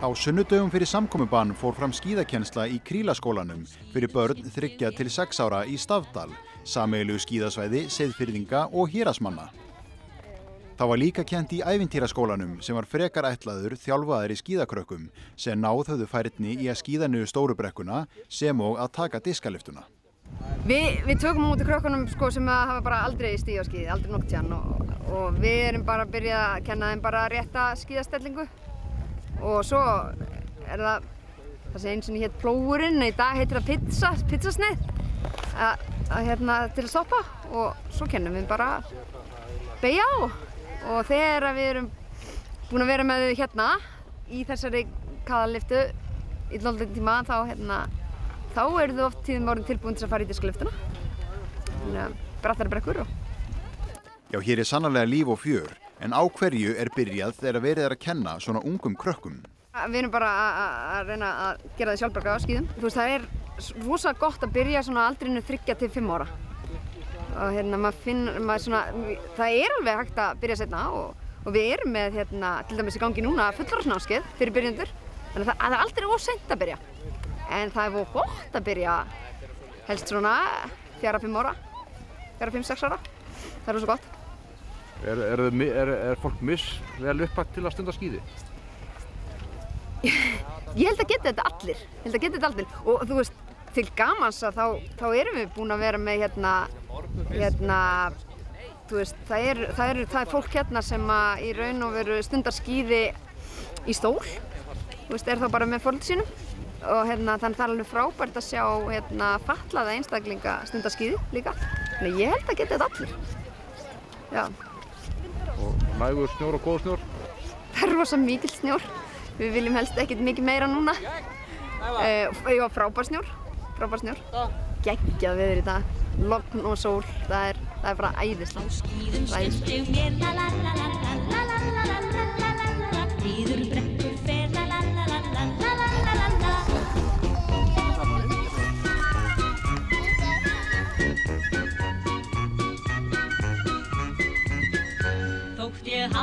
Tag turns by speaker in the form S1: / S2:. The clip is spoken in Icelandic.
S1: Á sunnudögum fyrir samkomubann fór fram skíðakennsla í Krílaskólanum fyrir börn 3 til 6 ára í Stafdal, sameiginlegu skíðasvæði, Seyðfirðinga og Héraðsmanna. Það var líka kennt í Ævintýraskólanum sem var frekar ætlaður þjálfaðir í skíðakrökkum sem náð höfðu færni í að skíða niður stóru brekkuna sem og að taka diskaliftuna.
S2: Við tökum út í krökkunum sem hafa bara aldrei stigið á skíði, aldrei nokkuð tíðan og við erum bara að byrja að kenna þeim bara rétta skíðastellingu og svo er það sem einu sinni hét plógurinn, í dag heitir það pizzasneið til að stoppa og svo kennum við bara beygja á og þegar við erum búin að vera með þau hérna í þessari kaðaliftu í lóðlega tíma þá eru þau oft tíðum orðin tilbúin til að fara í diskaliftuna, brattari brekkur og...
S1: Já, hér er sannarlega líf og fjör, en á hverju er byrjað þegar verið að kenna svona ungum krökkum?
S2: Við erum bara að reyna að gera þau sjálfbjarga á skíðum. Þú veist, það er rosa gott að byrja svona aldrinu 3 til 5 ára. Og það er alveg hægt að byrja seinna og við erum með til dæmis í gangi núna fullorðsnámskeið fyrir byrjendur. Þannig að það er aldrei of seint að byrja. En það er of gott að byrja helst svona 4-5 ára, 4-5-6 ára. Það er rosa gott.
S3: Er fólk vel uppbætt til að stunda skíði?
S2: Ég held að geta þetta allir. Og þú veist, til gamans að þá erum við búin að vera með þú veist, það er fólk sem í raun og veru stundar skíði í stól. Þú veist, er þá bara með foreldrum sínum. Og þannig það er alveg frábært að sjá fatlaða einstaklinga stunda skíði líka. Þannig ég held að geta þetta allir. Já.
S3: Og nægur snjór og góð snjór?
S2: Það er rosa mikill snjór. Við viljum helst ekkert mikið meira núna. Já, frábær snjór. Geggjað veður í dag. Logn og sól. Það er bara æðislegt.
S4: Þótt ég